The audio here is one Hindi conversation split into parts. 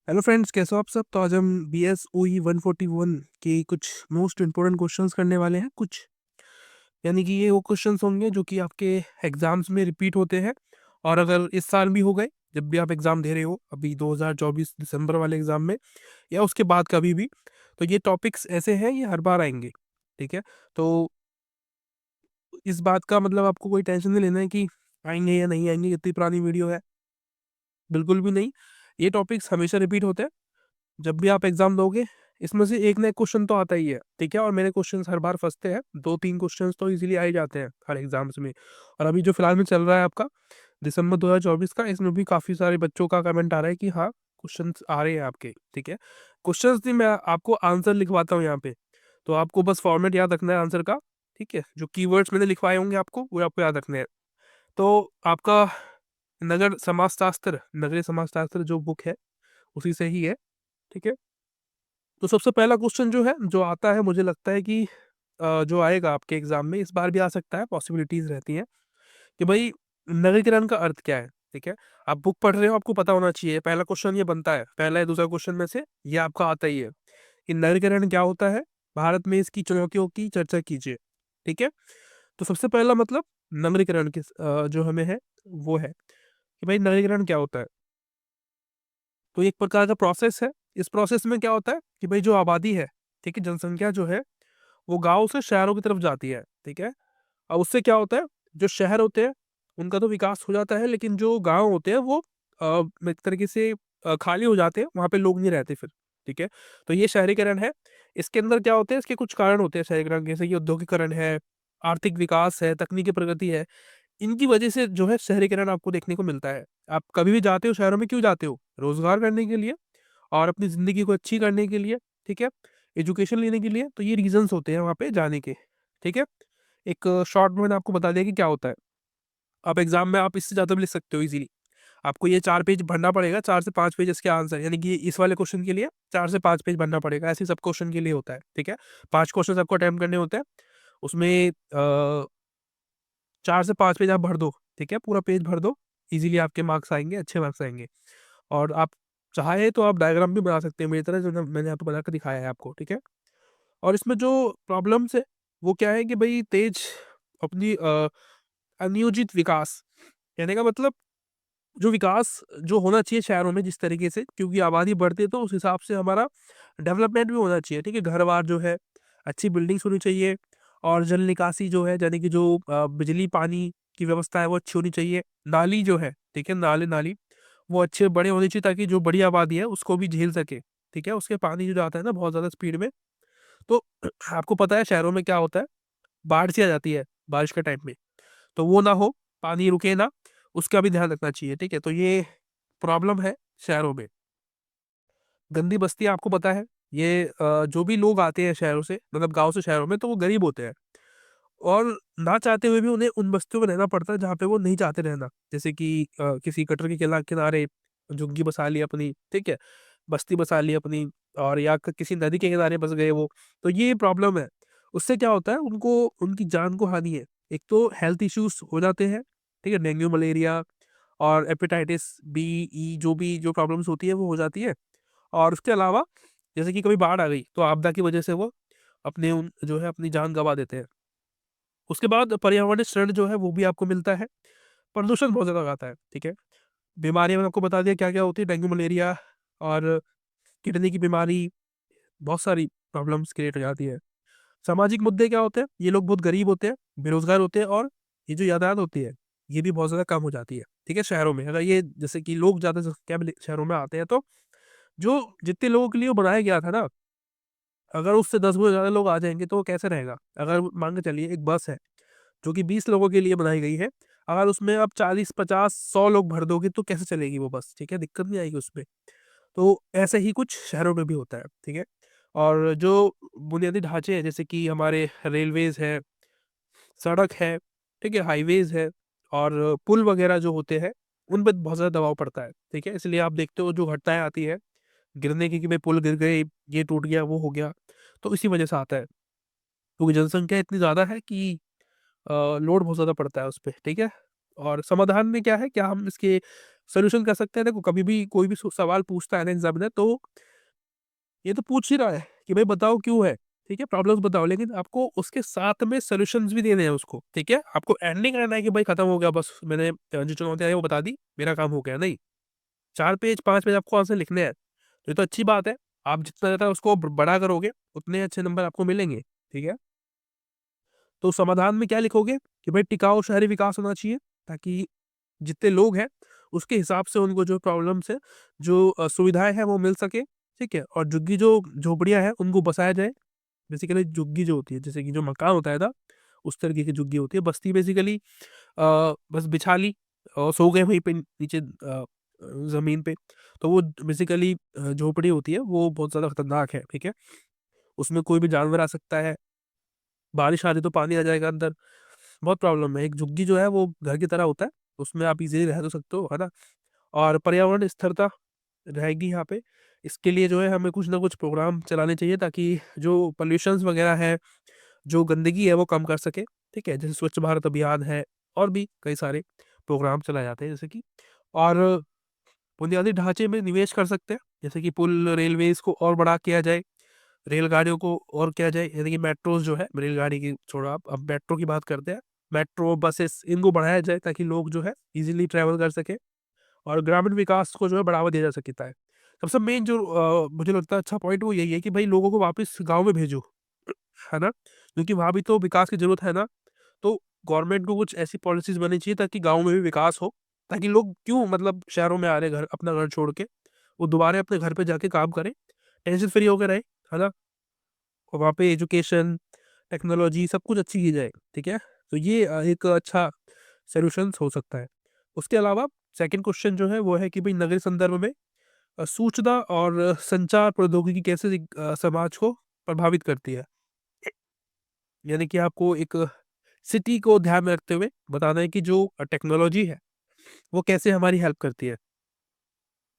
हेलो फ्रेंड्स, कैसे हो आप सब। तो आज हम बी एस ओ ई 141 के कुछ मोस्ट इम्पोर्टेंट क्वेश्चंस करने वाले हैं कुछ। यानी कि ये वो क्वेश्चंस होंगे जो कि आपके एग्जाम्स में रिपीट होते हैं, और अगर इस साल भी हो गए, जब भी आप एग्जाम दे रहे हो अभी 2024 दिसंबर वाले एग्जाम में या उसके बाद कभी भी, तो ये टॉपिक्स ऐसे हैं, ये हर बार आएंगे। ठीक है। तो इस बात का मतलब आपको कोई टेंशन नहीं लेना है कि आएंगे या नहीं आएंगे, इतनी पुरानी वीडियो है, बिल्कुल भी नहीं। ये टॉपिक्स हमेशा रिपीट होते हैं जब भी आप एग्जाम दोगे। इसमें से एक ना एक क्वेश्चन तो आता ही है, ठीक है। और मेरे क्वेश्चंस हर बार फंसते हैं, 2-3 क्वेश्चंस तो इजीली आ ही जाते हैं हर एग्जाम्स में। और अभी जो फिलहाल में चल रहा है आपका दिसंबर 2024 का, इसमें भी काफी सारे बच्चों का कमेंट आ रहा है कि हाँ, क्वेश्चंस आ रहे हैं आपके। ठीक है। क्वेश्चंस नहीं, मैं आपको आंसर लिखवाता हूँ यहाँ पे, तो आपको बस फॉर्मेट याद रखना है आंसर का। ठीक है। जो कीवर्ड्स मैंने लिखवाए होंगे आपको, वो आपको याद रखने हैं। तो आपका नगरीय समाजशास्त्र जो बुक है, उसी से ही है। ठीक है। तो सबसे पहला क्वेश्चन जो है, जो आता है, मुझे लगता है कि जो आएगा आपके एग्जाम में इस बार भी आ सकता है, पॉसिबिलिटीज रहती हैं कि भाई नगरीकरण का अर्थ क्या है। ठीक है। आप बुक पढ़ रहे हो, आपको पता होना चाहिए। पहला क्वेश्चन ये बनता है, पहला या दूसरा क्वेश्चन में से ये आपका आता ही है कि नगरीकरण क्या होता है, भारत में इसकी चुनौतियों की चर्चा कीजिए। ठीक है। तो सबसे पहला मतलब नगरीकरण के जो हमें है वो है कि भाई नगरीकरण क्या होता है। तो एक प्रकार का प्रोसेस है। इस प्रोसेस में क्या होता है कि भाई जो आबादी है, ठीक है, जनसंख्या जो है, वो गांव से शहरों की तरफ जाती है। ठीक है। अब उससे क्या होता है, जो शहर होते हैं उनका तो विकास हो जाता है, लेकिन जो गांव होते हैं वो एक तरीके से खाली हो जाते हैं, वहां पे लोग नहीं रहते फिर। ठीक है। तो ये शहरीकरण है। इसके अंदर क्या होते हैं, इसके कुछ कारण होते हैं शहरीकरण के, जैसे कि औद्योगिकरण है, आर्थिक विकास है, तकनीकी प्रगति है। इनकी वजह से जो है शहरीकरण आपको देखने को मिलता है। आप कभी भी जाते हो शहरों में, क्यों जाते हो? रोजगार करने के लिए और अपनी जिंदगी को अच्छी करने के लिए। ठीक है। एजुकेशन लेने के लिए। तो ये रीजंस होते हैं वहाँ पे जाने के। ठीक है। एक शॉर्ट में मैंने आपको बता दिया कि क्या होता है। आप एग्जाम में आप इससे ज्यादा भी लिख सकते हो इजीली। आपको ये 4 पेज भरना पड़ेगा, 4 से 5 पेज इसके आंसर, यानी कि इस वाले क्वेश्चन के लिए 4 से 5 पेज भरना पड़ेगा। ऐसे सब क्वेश्चन के लिए होता है। ठीक है। 5 क्वेश्चन आपको अटेम्प्ट करने होते हैं। उसमें 4 से 5 पेज आप भर दो। ठीक है। पूरा पेज भर दो, इजीली आपके मार्क्स आएंगे, अच्छे मार्क्स आएंगे। और आप चाहे तो आप डायग्राम भी बना सकते हैं मेरी तरह, जो मैंने यहाँ पे बनाकर दिखाया है आपको। ठीक है। और इसमें जो प्रॉब्लम्स है वो क्या है कि भाई तेज अपनी अनियोजित विकास, कहने का मतलब जो विकास जो होना चाहिए शहरों में जिस तरीके से, क्योंकि आबादी बढ़ती है तो उस हिसाब से हमारा डेवलपमेंट भी होना चाहिए। ठीक है। घर बार जो है, अच्छी बिल्डिंग्स होनी चाहिए, और जल निकासी जो है, यानी कि जो बिजली पानी की व्यवस्था है वो अच्छी होनी चाहिए। नाली जो है, ठीक है, नाली वो अच्छे बड़े होने चाहिए, ताकि जो बड़ी आबादी है उसको भी झेल सके। ठीक है। उसके पानी जो जाता है ना बहुत ज्यादा स्पीड में, तो आपको पता है शहरों में क्या होता है, बाढ़ सी आ जाती है बारिश के टाइम में। तो वो ना हो, पानी रुके ना, उसका भी ध्यान रखना चाहिए। ठीक है। तो ये प्रॉब्लम है शहरों में। गंदी बस्ती आपको पता है, ये जो भी लोग आते हैं शहरों से, मतलब गांव से शहरों में, तो वो गरीब होते हैं, और ना चाहते हुए भी उन्हें उन बस्तियों में रहना पड़ता है जहाँ पे वो नहीं चाहते रहना। जैसे कि किसी गटर के किनारे झुग्गी बसा ली अपनी, ठीक है, बस्ती बसा ली अपनी, और या किसी नदी के किनारे बस गए वो। तो ये प्रॉब्लम है। उससे क्या होता है, उनको उनकी जान को हानि है। एक तो हेल्थ इश्यूज हो जाते हैं, ठीक है, डेंगू मलेरिया और हेपेटाइटिस बी, ई, जो प्रॉब्लम्स होती है वो हो जाती है। और उसके अलावा जैसे कि कभी बाढ़ आ गई तो आपदा की वजह से वो अपने उन जो है अपनी जान गंवा देते हैं। उसके बाद पर्यावरण क्षरण जो है वो भी आपको मिलता है। प्रदूषण बहुत ज्यादा आता है। ठीक है। बीमारियां मैंने आपको बता दिया क्या क्या होती है, डेंगू मलेरिया और किडनी की बीमारी, बहुत सारी प्रॉब्लम्स क्रिएट हो जाती है। सामाजिक मुद्दे क्या होते हैं, ये लोग बहुत गरीब होते हैं, बेरोजगार होते हैं, और ये जो यातायात होती है ये भी बहुत ज्यादा कम हो जाती है। ठीक है। शहरों में अगर ये जैसे कि लोग ज्यादा संख्या में शहरों में आते हैं, तो जो जितने लोगों के लिए वो बनाया गया था ना, अगर उससे 10 गुना ज्यादा लोग आ जाएंगे तो वो कैसे रहेगा। अगर मान के चलिए एक बस है जो कि 20 लोगों के लिए बनाई गई है, अगर उसमें आप 40, 50, 100 लोग भर दोगे तो कैसे चलेगी वो बस। ठीक है। दिक्कत नहीं आएगी उसमें। तो ऐसे ही कुछ शहरों में भी होता है। ठीक है। और जो बुनियादी ढांचे हैं, जैसे कि हमारे रेलवेज है, सड़क है, ठीक है, हाईवेज है, और पुल वगैरह जो होते हैं, उन पर बहुत ज़्यादा दबाव पड़ता है। ठीक है। इसलिए आप देखते हो जो घटनाएं आती है गिरने की, कि भाई पुल गिर गए, ये टूट गया, वो हो गया, तो इसी वजह से आता है, क्योंकि जनसंख्या इतनी ज़्यादा है कि लोड बहुत ज़्यादा पड़ता है उस पर। ठीक है। और समाधान में क्या है, क्या हम इसके सॉल्यूशन कह सकते हैं। देखो, कभी भी कोई भी सवाल पूछता है ना एग्जामिनर, तो ये तो पूछ ही रहा है कि भाई बताओ क्यों है, ठीक है, प्रॉब्लम्स बताओ, लेकिन आपको उसके साथ में सॉल्यूशंस भी देने हैं उसको, ठीक है। आपको एंड नहीं करना है कि भाई खत्म हो गया, बस मैंने जो चुनौती आई वो बता दी, मेरा काम हो गया, नहीं। 4 पेज 5 पेज आपको आंसर लिखने हैं। ये तो अच्छी बात है। आप जितना ज़्यादा उसको बड़ा करोगे, उतने अच्छे नंबर आपको मिलेंगे, ठीक है। तो समाधान में क्या लिखोगे कि भाई टिकाऊ शहरी विकास होना चाहिए, ताकि जितने लोग हैं उसके हिसाब से उनको जो प्रॉब्लम्स है, जो सुविधाएं हैं वो मिल सके, ठीक है। और झुग्गी जो झोपड़ियां हैं उनको बसाया जाए। बेसिकली झुग्गी जो होती है, जैसे कि जो मकान होता है ना, उस तरीके की झुग्गी होती है। बस्ती बेसिकली बस बिछा ली और सो गए वहीं पे नीचे जमीन पे। तो वो बेसिकली झोपड़ी होती है, वो बहुत ज्यादा खतरनाक है, ठीक है। उसमें कोई भी जानवर आ सकता है, बारिश आ रही तो पानी आ जाएगा अंदर, बहुत प्रॉब्लम है। एक झुग्गी जो है वो घर की तरह होता है, उसमें आप इजीली रह तो सकते हो, है ना। और पर्यावरण स्थिरता रहेगी यहाँ पे। इसके लिए जो है हमें कुछ ना कुछ प्रोग्राम चलाने चाहिए, ताकि जो पॉल्यूशंस वगैरह है, जो गंदगी है वो कम कर सके, ठीक है। जैसे स्वच्छ भारत अभियान है, और भी कई सारे प्रोग्राम चलाए जाते हैं, जैसे कि। और बुनियादी ढांचे में निवेश कर सकते हैं, जैसे कि पुल, रेलवेज को और बड़ा किया जाए, रेलगाड़ियों को और किया जाए, यानी कि मेट्रोज जो है, रेलगाड़ी की छोड़ो आप, अब मेट्रो की बात करते हैं। मेट्रो, बसेस, इनको बढ़ाया जाए ताकि लोग जो है इजीली ट्रैवल कर सके, और ग्रामीण विकास को जो है बढ़ावा दिया जा सकता है। सबसे मेन जो मुझे लगता है अच्छा पॉइंट वो यही है कि भाई लोगों को वापस गाँव में भेजो, है ना? क्योंकि वहाँ भी तो विकास की ज़रूरत है ना। तो गवर्नमेंट को कुछ ऐसी पॉलिसीज़ बननी चाहिए ताकि गाँव में भी विकास हो, ताकि लोग क्यों मतलब शहरों में आ रहे हैं घर, अपना घर छोड़ के, वो दोबारा अपने घर पे जाके काम करें, टेंशन फ्री होके रहें, है ना? और वहाँ पे एजुकेशन, टेक्नोलॉजी सब कुछ अच्छी की जाए, ठीक है? तो ये एक अच्छा सॉल्यूशंस हो सकता है। उसके अलावा सेकंड क्वेश्चन जो है वो है कि भई नगरीय संदर्भ में सूचना और संचार प्रौद्योगिकी कैसे समाज को प्रभावित करती है? यानी कि आपको एक सिटी को ध्यान में रखते हुए बताना है कि जो टेक्नोलॉजी है, वो कैसे हमारी हेल्प करती है,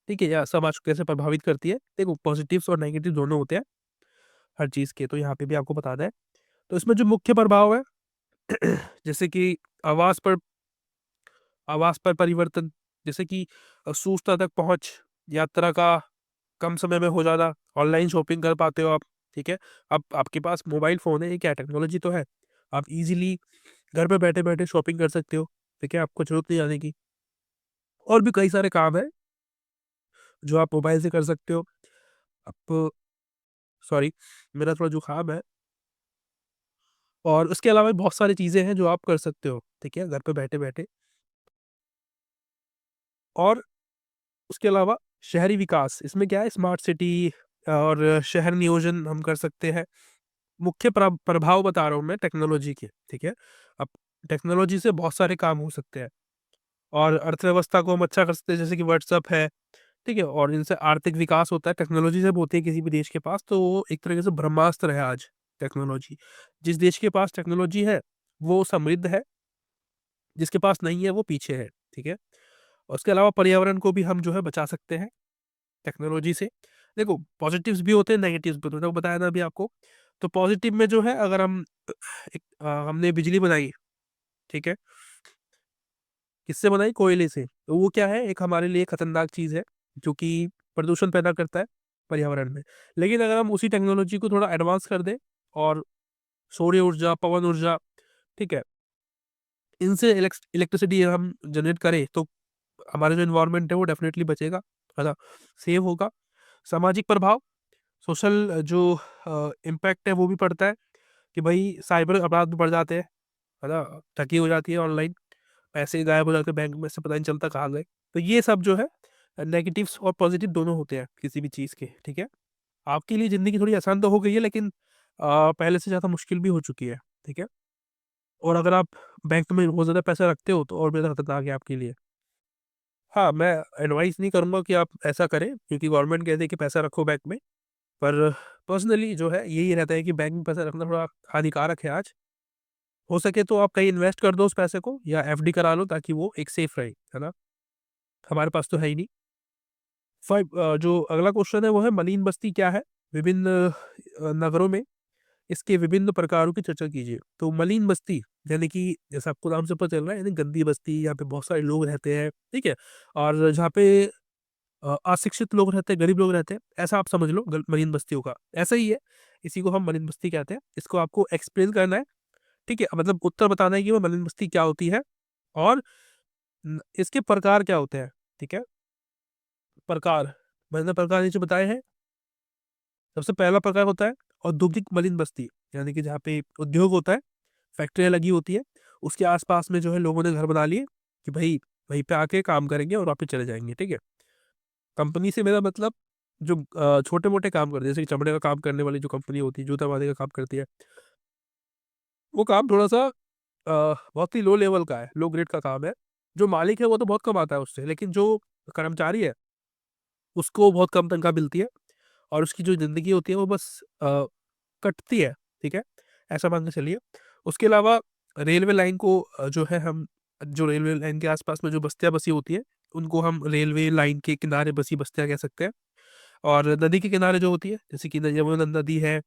ठीक है? या समाज को कैसे प्रभावित करती है। देखो, पॉजिटिव्स और नेगेटिव दोनों होते हैं हर चीज़ के, तो यहाँ पे भी आपको बताना है। तो इसमें जो मुख्य प्रभाव है जैसे कि आवास पर आवास पर परिवर्तन, जैसे कि सूचना तक पहुँच, यात्रा का कम समय में हो जाना, ऑनलाइन शॉपिंग कर पाते हो आप, ठीक है? अब आपके पास मोबाइल फ़ोन है, ये क्या टेक्नोलॉजी तो है। आप इज़िली घर पे बैठे-बैठे शॉपिंग कर सकते हो, ठीक है? आपको ज़रूरत नहीं जाने की। और भी कई सारे काम हैं, जो आप मोबाइल से कर सकते हो। आप सॉरी, मेरा थोड़ा जुकाम है। और उसके अलावा भी बहुत सारी चीज़ें हैं जो आप कर सकते हो, ठीक है? घर पे बैठे-बैठे। और उसके अलावा शहरी विकास, इसमें क्या है, स्मार्ट सिटी और शहर नियोजन हम कर सकते हैं। मुख्य प्रभाव बता रहा हूँ मैं टेक्नोलॉजी के, ठीक है? अब टेक्नोलॉजी से बहुत सारे काम हो सकते हैं, और अर्थव्यवस्था को हम अच्छा कर सकते हैं, जैसे कि व्हाट्सएप है, ठीक है? और इनसे आर्थिक विकास होता है, टेक्नोलॉजी जब होती है किसी भी देश के पास, तो वो एक तरीके से ब्रह्मास्त्र है आज, टेक्नोलॉजी। जिस देश के पास टेक्नोलॉजी है, वो समृद्ध है, जिसके पास नहीं है, वो पीछे है, ठीक है? और उसके अलावा पर्यावरण को भी हम जो है बचा सकते हैं टेक्नोलॉजी से। देखो, पॉजिटिव्स भी होते हैं, नेगेटिव्स भी होते हैं, तो बताया ना अभी आपको। तो पॉजिटिव में जो है, अगर हम हमने बिजली बनाई, ठीक है? किससे बनाई? कोयले से। तो वो क्या है, एक हमारे लिए खतरनाक चीज़ है, जो कि प्रदूषण पैदा करता है पर्यावरण में। लेकिन अगर हम उसी टेक्नोलॉजी को थोड़ा एडवांस कर दें, और सौर ऊर्जा, पवन ऊर्जा, ठीक है? इनसे इलेक्ट्रिसिटी हम जनरेट करें, तो हमारा जो एनवायरनमेंट है वो डेफ़िनिटली बचेगा, है ना? सेव होगा। सामाजिक प्रभाव, सोशल जो इम्पैक्ट है वो भी पड़ता है, कि भई साइबर अपराध भी बढ़ जाते हैं, है ना? ठगी हो जाती है ऑनलाइन, पैसे गायब हो जाते हैं बैंक में से, पता नहीं चलता कहाँ गए। तो ये सब जो है नेगेटिव्स और पॉजिटिव दोनों होते हैं किसी भी चीज़ के, ठीक है? आपके लिए ज़िंदगी थोड़ी आसान तो हो गई है, लेकिन पहले से ज़्यादा मुश्किल भी हो चुकी है, ठीक है? और अगर आप बैंक में बहुत ज़्यादा पैसा रखते हो, तो और भी ज़्यादा खतरनाक है आपके लिए। हाँ, मैं एडवाइस नहीं करूँगा कि आप ऐसा करें, क्योंकि गवर्नमेंट कहती है कि पैसा रखो बैंक में। पर पर्सनली जो है यही रहता है कि बैंक में पैसा रखना थोड़ा हानिकारक है आज। हो सके तो आप कहीं इन्वेस्ट कर दो उस पैसे को, या एफडी करा लो, ताकि वो एक सेफ रहे, है ना? हमारे पास तो है ही नहीं। जो अगला क्वेश्चन है वो है मलिन बस्ती क्या है? विभिन्न नगरों में इसके विभिन्न प्रकारों की चर्चा कीजिए। तो मलिन बस्ती यानी कि जैसा आपको नाम से पता चल रहा है, यानी गंदी बस्ती, यहाँ पे बहुत सारे लोग रहते हैं, ठीक है? और जहाँ पे अशिक्षित लोग रहते हैं, गरीब लोग रहते हैं, ऐसा आप समझ लो मलिन बस्तियों का, ऐसा ही है। इसी को हम मलिन बस्ती कहते हैं। इसको आपको एक्सप्लेन करना है, ठीक है? मतलब उत्तर बताना है कि वो मलिन बस्ती क्या होती है और इसके प्रकार क्या होते हैं, ठीक है? प्रकार, मैंने प्रकार नीचे बताए हैं। सबसे पहला प्रकार होता है औद्योगिक मलिन बस्ती, यानी कि जहाँ पे उद्योग होता है, फैक्ट्रियाँ लगी होती है, उसके आस-पास में जो है लोगों ने घर बना लिए कि भई वहीं पे आके काम करेंगे और वापस चले जाएँगे, ठीक है? कंपनी से मेरा मतलब जो छोटे-मोटे काम करते हैं, जैसे कि चमड़े का काम करने वाली जो कंपनी होती है, जूता बनाने का काम करती है, वो काम थोड़ा-सा बहुत ही लो लेवल का है, लो ग्रेड का काम है। जो मालिक है वो तो बहुत कमाता है उससे, लेकिन जो कर्मचारी है, उसको बहुत कम तनख्वाह मिलती है और उसकी जो ज़िंदगी होती है वो बस कटती है, ठीक है? ऐसा मान के चलिए। उसके अलावा रेलवे लाइन को जो है हम जो रेलवे लाइन के आस-पास में जो बस्तियाँ बसी होती हैं, उनको हम रेलवे लाइन के किनारे बसी बस्तियाँ कह सकते हैं। और नदी के किनारे जो होती है, जैसे कि न यमुना नदी है,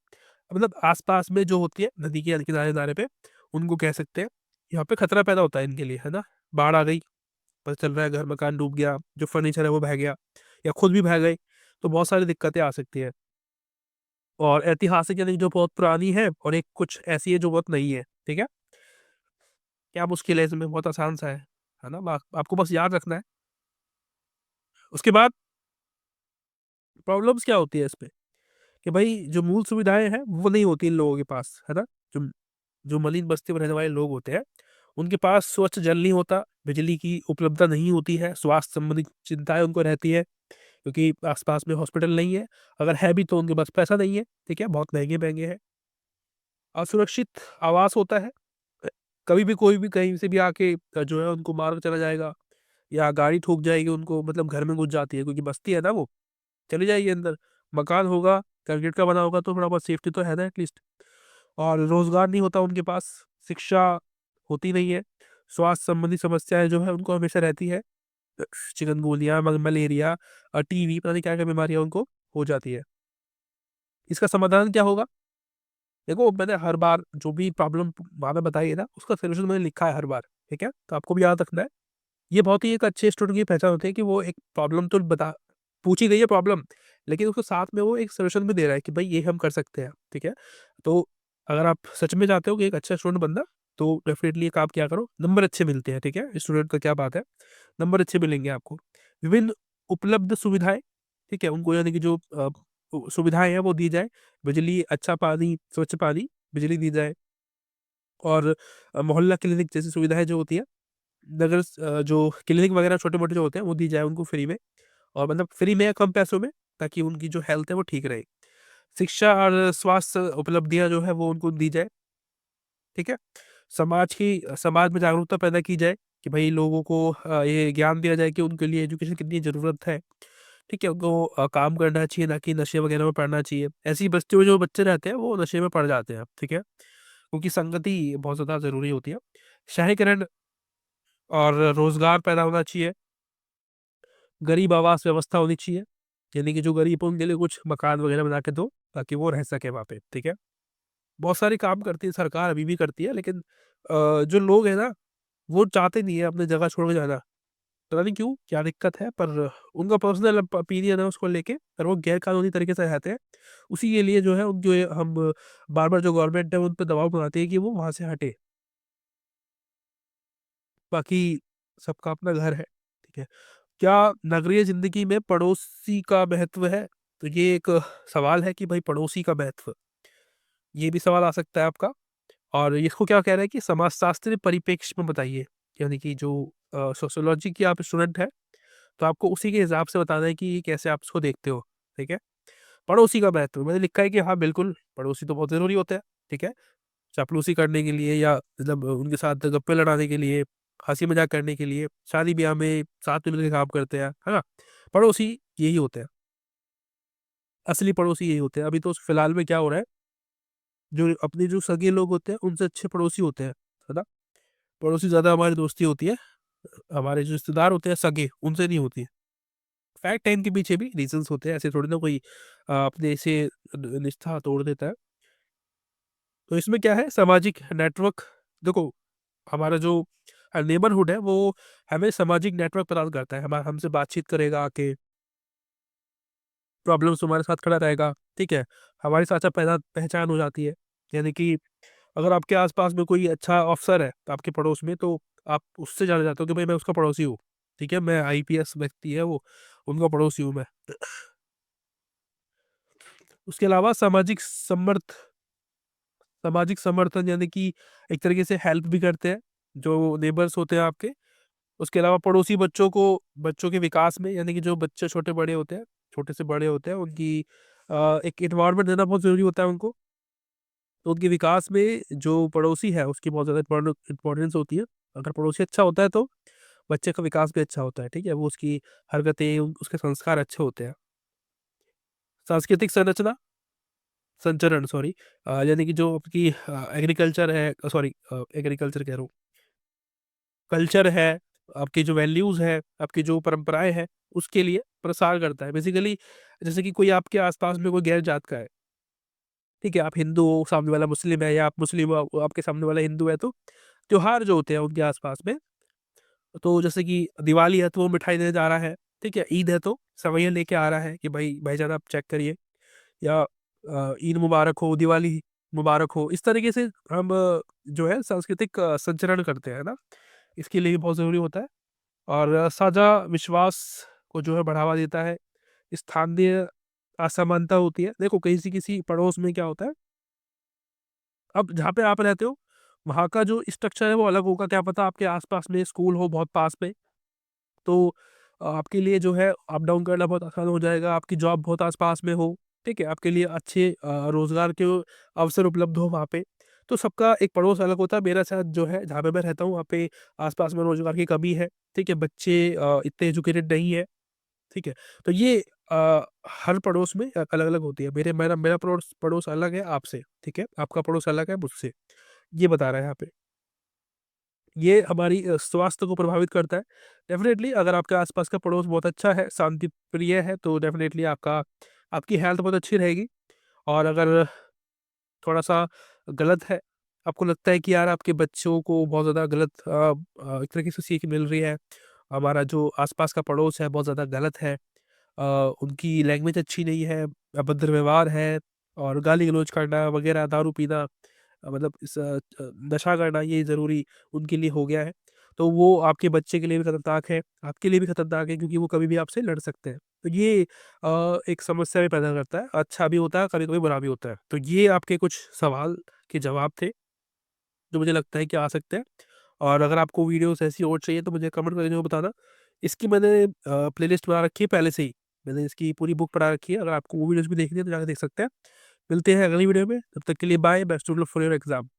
मतलब आस-पास में जो होती है नदी के किनारे-किनारे पे, उनको कह सकते हैं। यहाँ पे खतरा पैदा होता है इनके लिए, है ना? बाढ़ आ गई, पता चल रहा है घर-मकान डूब गया, जो फर्नीचर है वो बह गया या खुद भी बह गए, तो बहुत सारी दिक्कतें आ सकती हैं। और ऐतिहासिक यानी जो बहुत पुरानी है और एक कुछ ऐसी है जो बहुत नई है, ठीक है? क्या मुश्किल है इसमें? बहुत आसान सा है ना? आपको बस याद रखना है। उसके बाद प्रॉब्लम्स क्या होती है इसपे? कि भाई जो मूल सुविधाएँ हैं, वो नहीं होती इन लोगों के पास, है ना? जो जो मलिन बस्ती में रहने वाले लोग होते हैं, उनके पास स्वच्छ जल नहीं होता, बिजली की उपलब्धता नहीं होती है, स्वास्थ्य संबंधित चिंताएँ उनको रहती है, क्योंकि आस-पास में हॉस्पिटल नहीं है। अगर है भी तो उनके पास पैसा नहीं है, ठीक है? बहुत महँगे-महँगे हैं। असुरक्षित आवास होता है। अ, कभी भी कोई भी कहीं से भी आके जो है उनको मार के चला जाएगा या गाड़ी ठोक जाएगी उनको, मतलब घर में घुस जाती है क्योंकि बस्ती है ना वो, चली जाएगी अंदर। मकान होगा, कंक्रीट का बना होगा तो थोड़ा बहुत सेफ्टी तो है ना एटलीस्ट। और रोज़गार नहीं होता उनके पास, शिक्षा होती नहीं है, स्वास्थ्य संबंधी समस्याएँ जो है उनको हमेशा रहती है। अ, चिकनगुनिया, मलेरिया टीबी पता नहीं क्या-क्या बीमारियाँ उनको हो जाती है। इसका समाधान क्या होगा? देखो मैंने हर बार जो भी प्रॉब्लम वहाँ पे बताई है ना, उसका सॉल्यूशन मैंने लिखा है हर बार, ठीक है? तो आपको भी याद रखना है। ये बहुत ही एक अच्छे स्टूडेंट की पहचान होती है कि वो एक प्रॉब्लम तो बता पूछी गई है प्रॉब्लम, लेकिन उसके साथ में वो एक सॉल्यूशन भी दे रहा है कि भाई ये हम कर सकते हैं, ठीक है? तो अगर आप सच में चाहते हो कि एक अच्छा स्टूडेंट बनना, तो डेफ़िनिटली एक आप क्या करो, नंबर अच्छे मिलते हैं, ठीक है? स्टूडेंट का क्या बात है, नंबर अच्छे मिलेंगे आपको। विभिन्न उपलब्ध सुविधाएँ, ठीक है? उनको यानी कि जो सुविधाएँ हैं वो दी जाए, बिजली, अच्छा पानी, स्वच्छ पानी, बिजली दी जाए और मोहल्ला क्लिनिक जैसी सुविधाएँ जो होती हैं जो क्लिनिक वगैरह छोटे-मोटे जो होते हैं, वो दी जाए उनको फ्री में और मतलब फ्री में या कम पैसों में, ताकि उनकी जो हेल्थ है वो ठीक रहे। शिक्षा और स्वास्थ्य उपलब्धियाँ जो है वो उनको दी जाए, ठीक है? समाज में जागरूकता पैदा की जाए कि भई लोगों को ये ज्ञान दिया जाए कि उनके लिए एजुकेशन कितनी ज़रूरत है, ठीक है? उनको काम करना चाहिए, ना कि नशे वगैरह में पड़ना चाहिए। ऐसी बस्तियों में जो बच्चे रहते हैं, वो नशे में पड़ जाते हैं, ठीक है? क्योंकि संगति बहुत ज़्यादा ज़रूरी होती है। शहरीकरण और रोज़गार पैदा होना चाहिए। गरीब आवास व्यवस्था होनी चाहिए, यानी कि जो गरीब है उनके लिए कुछ मकान वगैरह बना के दो, ताकि वो रह सकें वहाँ पे, ठीक है? बहुत सारे काम करती है सरकार, अभी भी करती है, लेकिन जो लोग हैं ना, वो चाहते नहीं है अपनी जगह छोड़ के जाना। पता नहीं क्यों, क्या दिक्कत है? पर उनका पर्सनल ओपिनियन है उसको लेके, पर वो गैर कानूनी तरीके से रहते हैं। उसी के लिए जो है उनको ये हम बार-बार जो गवर्नमेंट है उन पे दबाव बनाते हैं कि वो वहाँ से हटे। बाकी सबका अपना घर है, ठीक है? क्या नगरीय ज़िंदगी में पड़ोसी का महत्व है? तो ये एक सवाल है कि भाई पड़ोसी का महत्व, ये भी सवाल आ सकता है आपका। और इसको क्या कह रहा है कि समाजशास्त्रीय परिप्रेक्ष्य में बताइए, यानी कि जो सोशियोलॉजी की आप स्टूडेंट हैं, तो आपको उसी के हिसाब से बताना है कि कैसे आप उसको देखते हो, ठीक है? पड़ोसी का महत्व मैंने लिखा है कि हाँ, बिल्कुल, पड़ोसी तो बहुत ज़रूरी होता है, ठीक है? चापलूसी करने के लिए या मतलब उनके साथ गप्पे लड़ाने के लिए, हँसी-मज़ाक करने के लिए, शादी-ब्याह में साथ में मिलके काम करते हैं, है ना? पड़ोसी यही होते हैं, असली पड़ोसी यही होते हैं। अभी तो फिलहाल में क्या हो रहा है, जो अपने जो सगे लोग होते हैं, उनसे अच्छे पड़ोसी होते हैं, है ना? पड़ोसी ज़्यादा हमारी दोस्ती होती है, हमारे जो रिश्तेदार होते हैं सगे, उनसे नहीं होती है। फैक्ट है इनके पीछे भी रीज़न्स होते हैं, ऐसे थोड़ी ना कोई अपने से निष्ठा तोड़ देता है। तो इसमें क्या है सामाजिक नेटवर्क देखो हमारा जो नेबरहुड है वो हमें सामाजिक नेटवर्क प्रदान करता है, हमारा हमसे बातचीत करेगा आके, प्रॉब्लम्स हमारे साथ खड़ा रहेगा, ठीक है? हमारी साझा पहचान हो जाती है। यानी कि अगर आपके आस-पास में कोई अच्छा अफ़सर है, तो आपके पड़ोस में, तो आप उससे जाने जाते हो कि भाई मैं उसका पड़ोसी हूँ, ठीक है? मैं आईपीएस व्यक्ति है वो, उनका पड़ोसी हूँ मैं। उसके अलावा सामाजिक समर्थन यानी कि एक तरीके से हेल्प भी करते हैं, जो नेबर्स होते हैं आपके। उसके अलावा पड़ोसी बच्चों के विकास में, यानी कि जो बच्चे छोटे-बड़े होते हैं, छोटे से बड़े होते हैं, उनकी एक एनवायरनमेंट देना बहुत ज़रूरी होता है उनको। तो उनके विकास में जो पड़ोसी है, उसकी बहुत ज़्यादा इम्पोर्टेंस होती है। अगर पड़ोसी अच्छा होता है, तो बच्चे का विकास भी अच्छा होता है, ठीक है? वो उसकी हरकतें, उसके संस्कार अच्छे होते हैं। सांस्कृतिक संचरण, सॉरी, यानी कि जो आपकी एग्रीकल्चर है, सॉरी, एग्रीकल्चर कह रहा हूँ, कल्चर है, आपकी जो वैल्यूज़ है, आपकी जो परंपराएँ हैं, उसके लिए प्रसार करता है। बेसिकली जैसे कि कोई आपके आस-पास में कोई गैर जात का है, ठीक है? आप हिंदू हो, सामने वाला मुस्लिम है, या आप मुस्लिम हो, आपके सामने वाला हिंदू है, तो त्योहार जो होते हैं उनके आस-पास में, तो जैसे कि दिवाली है तो वो मिठाई देने जा रहा है, ठीक है? ईद है तो सेवइयाँ लेके आ रहा है कि भाई भाईजान आप चेक करिए, या ईद मुबारक हो, दिवाली मुबारक हो। इस तरीके से हम जो है सांस्कृतिक संचरण करते हैं ना, इसके लिए भी बहुत ज़रूरी होता है। और साझा विश्वास को जो है बढ़ावा देता है। स्थानीय असमानता होती है। देखो किसी-किसी पड़ोस में क्या होता है, अब जहाँ पे आप रहते हो, वहाँ का जो स्ट्रक्चर है वो अलग होगा, क्या पता आपके आस-पास में स्कूल हो बहुत पास में, तो आपके लिए जो है अप-डाउन करना बहुत आसान हो जाएगा, आपकी जॉब बहुत आस-पास में हो, ठीक है? आपके लिए अच्छे रोज़गार के अवसर उपलब्ध हो वहाँ पे। तो सबका एक पड़ोस अलग होता है, मेरा शायद जो है जहाँ पे मैं रहता हूँ, वहाँ पे आस-पास में रोज़गार की कमी है, ठीक है? बच्चे इतने एजुकेटेड नहीं है, ठीक है? तो ये हर पड़ोस में अलग-अलग होती है। मेरा पड़ोस पड़ोस अलग है आपसे, ठीक है? आपका पड़ोस अलग है मुझसे, ये बता रहा है यहाँ पे। ये हमारी स्वास्थ्य को प्रभावित करता है। डेफ़िनेटली अगर आपके आस-पास का पड़ोस बहुत अच्छा है, शांति प्रिय है, तो डेफ़िनेटली आपकी हेल्थ बहुत अच्छी रहेगी। और अगर थोड़ा-सा गलत है, आपको लगता है कि यार आपके बच्चों को बहुत ज़्यादा गलत एक तरीके से सीख मिल रही है, हमारा जो आस-पास का पड़ोस है बहुत ज़्यादा गलत है, अ, उनकी लैंग्वेज अच्छी नहीं है, अभद्र व्यवहार है, और गाली-गलौज करना वगैरह, दारू पीना, मतलब नशा करना, ये ज़रूरी उनके लिए हो गया है। तो वो आपके बच्चे के लिए भी खतरनाक है, आपके लिए भी खतरनाक है, क्योंकि वो कभी भी आपसे लड़ सकते हैं। तो ये एक समस्या भी पैदा करता है, अच्छा भी होता है, कभी-कभी बुरा भी होता है। तो ये आपके कुछ सवाल के जवाब थे, जो मुझे लगता है कि आ सकते हैं। और अगर आपको वीडियोज़ ऐसी और चाहिए तो मुझे कमेंट करके ज़रूर बताना। इसकी मैंने प्लेलिस्ट बना रखी है पहले से ही, मैंने इसकी पूरी बुक पढ़ा रखी है, अगर आपको वो वीडियोज़ भी देखनी है तो जाके देख सकते हैं। मिलते हैं अगली वीडियो में, तब तक के लिए bye, best of luck for your exam.